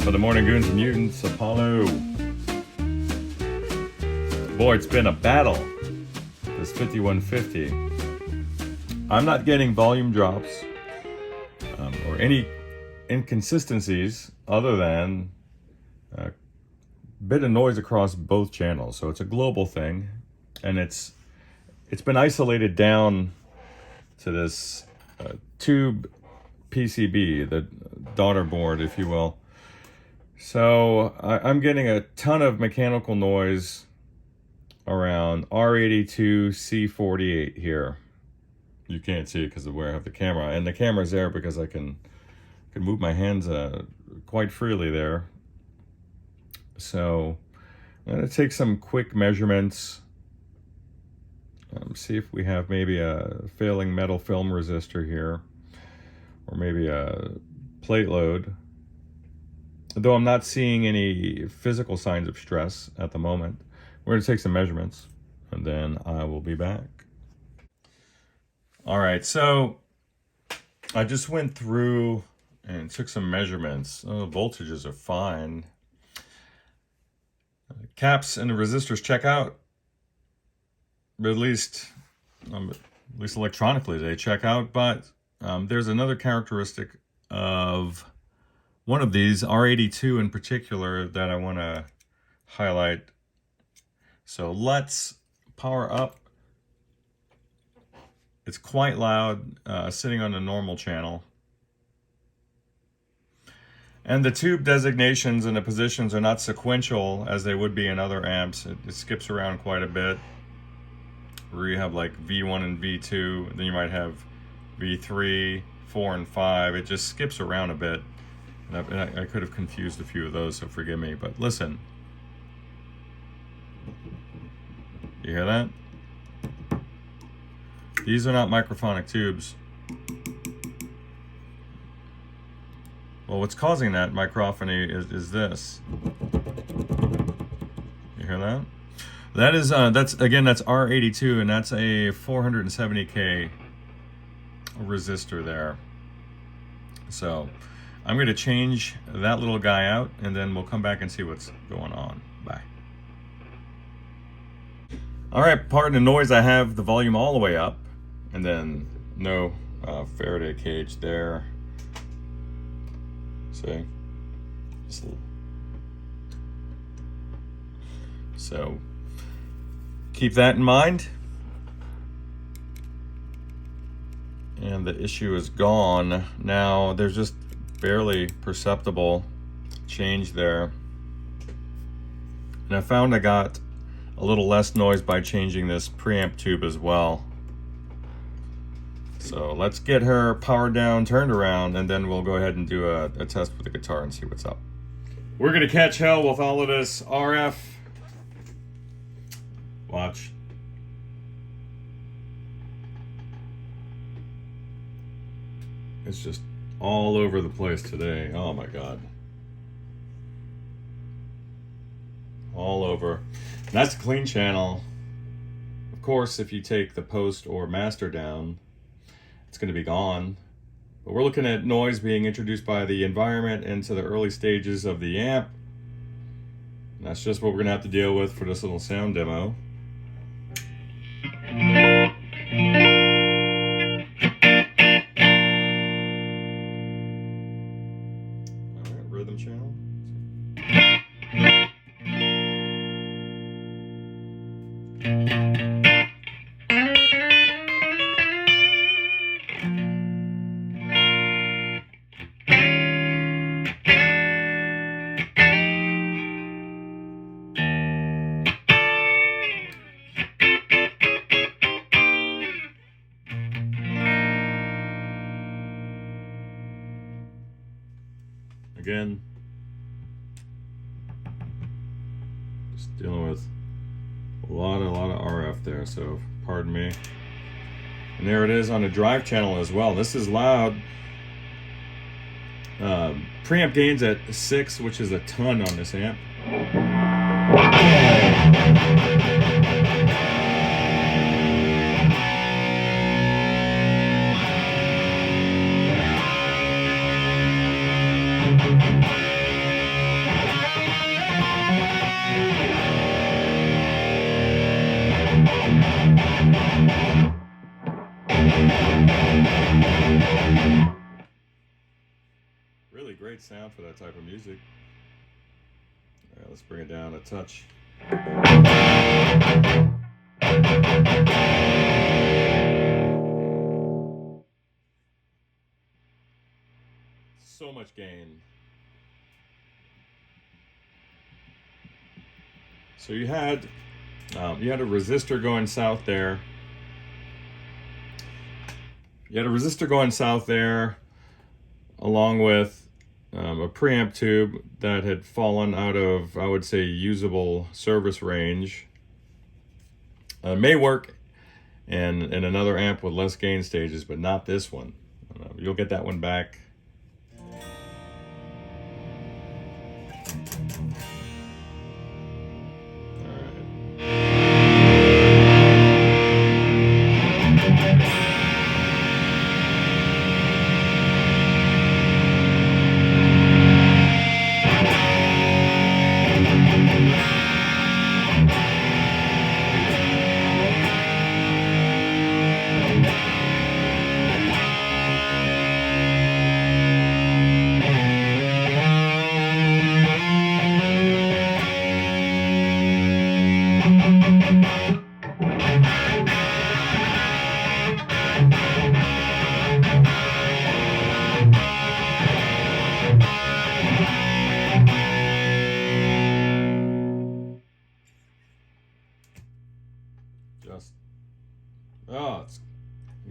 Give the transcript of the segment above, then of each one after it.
of the Morning Goons and Mutants, Apollo. Boy, it's been a battle, this 5150. I'm not getting volume drops or any inconsistencies other than a bit of noise across both channels. So it's a global thing, and it's been isolated down to this tube PCB, the daughter board, if you will. So I'm getting a ton of mechanical noise around R82 C48 here. You can't see it because of where I have the camera, and the camera's there because I can move my hands quite freely there. So I'm going to take some quick measurements. See if we have maybe a failing metal film resistor here, or maybe a plate load. Though I'm not seeing any physical signs of stress at the moment. We're going to take some measurements, and then I will be back. All right, so I just went through and took some measurements. Oh, voltages are fine. Caps and the resistors check out. But at least electronically they check out. But there's another characteristic of one of these, R82 in particular, that I want to highlight. So let's power up. It's quite loud, sitting on a normal channel. And the tube designations and the positions are not sequential as they would be in other amps. It skips around quite a bit. Where you have like V1 and V2, then you might have V3, 4, and 5. It just skips around a bit. And I could have confused a few of those, so forgive me. But listen. You hear that? These are not microphonic tubes. Well, what's causing that microphony is this. You hear that? That is that's R82, and that's a 470K resistor there. So I'm going to change that little guy out, and then we'll come back and see what's going on. Bye. All right, pardon the noise. I have the volume all the way up, and then no Faraday cage there. See? So keep that in mind. And the issue is gone. Now there's just barely perceptible change there. And I found I got a little less noise by changing this preamp tube as well. So let's get her powered down, turned around, and then we'll go ahead and do a test with the guitar and see what's up. We're gonna catch hell with all of this RF. Watch. It's just all over the place today. Oh my God. All over. That's a clean channel. Of course, if you take the post or master down, it's going to be gone. But we're looking at noise being introduced by the environment into the early stages of the amp. And that's just what we're going to have to deal with for this little sound demo. Alright, rhythm channel. Again, just dealing with a lot of RF there, so pardon me. And there it is on the drive channel as well. This is loud. Preamp gains at 6, which is a ton on this amp. great sound for that type of music. All right, let's bring it down a touch. So much gain. So you had a resistor going south there. You had a resistor going south there, along with a preamp tube that had fallen out of, I would say, usable service range. It may work in another amp with less gain stages, but not this one. You'll get that one back.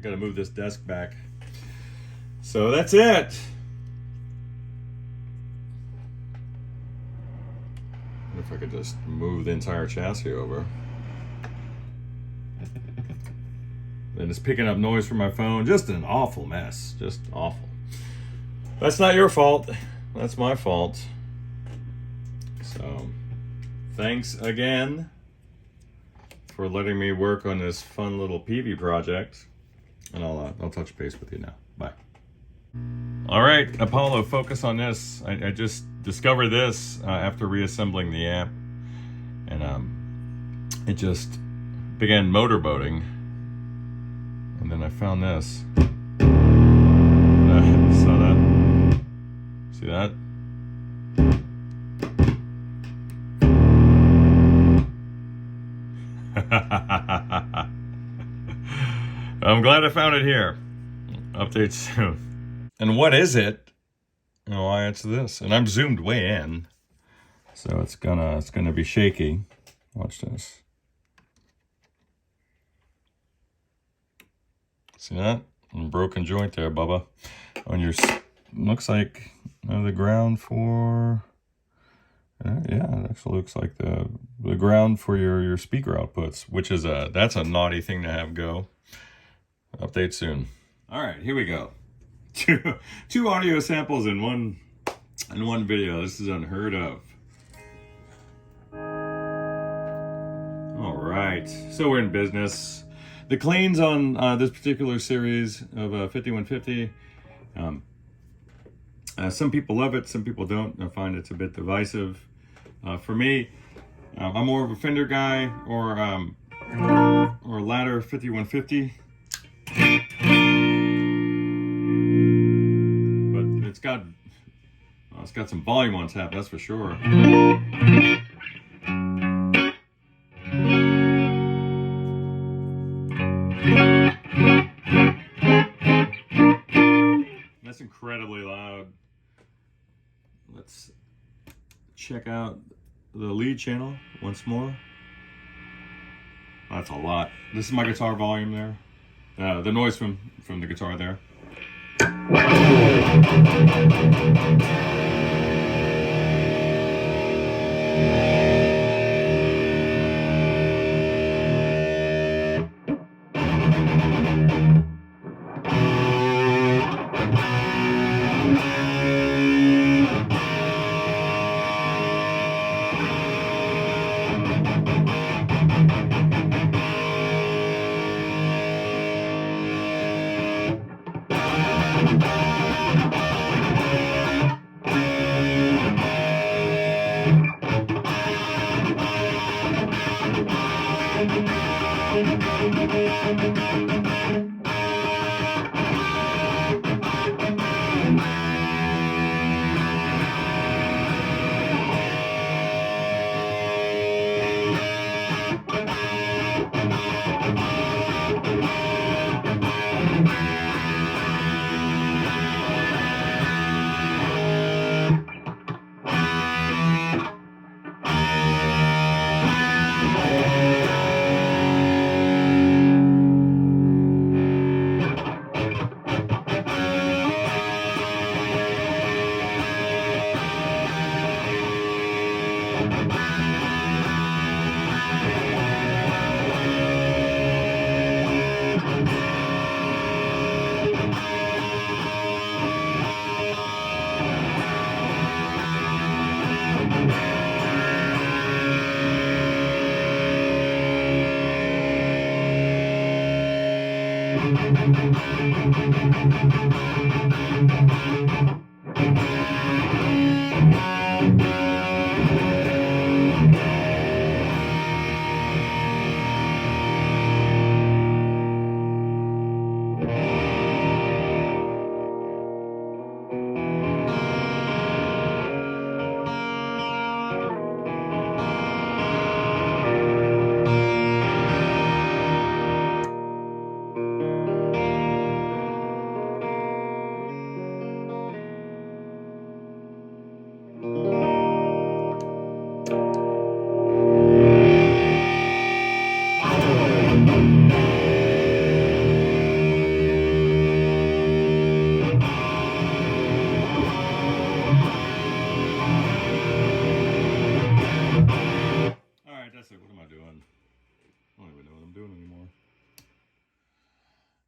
Gotta move this desk back. So that's it. If I could just move the entire chassis over. And it's picking up noise from my phone. Just an awful mess. Just awful. That's not your fault. That's my fault. So, thanks again for letting me work on this fun little PV project. And I'll touch base with you now. Bye. All right, Apollo, focus on this. I just discovered this after reassembling the amp, and it just began motorboating. And then I found this. Saw that? See that? I'm glad I found it here. Update soon. And what is it? Oh, why it's this. And I'm zoomed way in, so it's gonna be shaky. Watch this. See that? Broken joint there, Bubba. On your, looks like the ground for. Yeah, it actually looks like the ground for your speaker outputs, which is that's a naughty thing to have go. Update soon. All right, here we go. Two audio samples in one video. This is unheard of. All right, so we're in business. The cleans on this particular series of 5150. Some people love it, some people don't. I find it's a bit divisive. For me, I'm more of a Fender guy or ladder 5150. But it's got some volume on tap, that's for sure. That's incredibly loud. Let's check out the lead channel once more. That's a lot. This is my guitar volume there. The noise from the guitar there.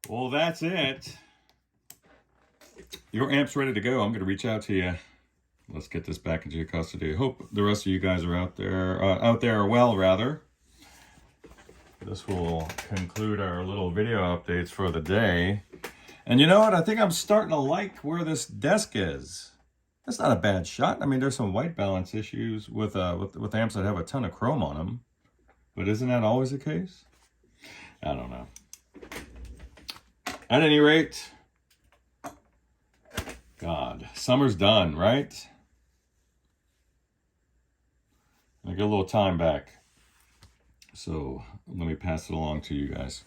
Well, that's it. Your amp's ready to go. I'm going to reach out to you. Let's get this back into your custody. I hope the rest of you guys are out there well, rather. This will conclude our little video updates for the day. And you know what? I think I'm starting to like where this desk is. That's not a bad shot. I mean, there's some white balance issues with amps that have a ton of chrome on them. But isn't that always the case? I don't know. At any rate, God, summer's done, right? I get a little time back. So let me pass it along to you guys.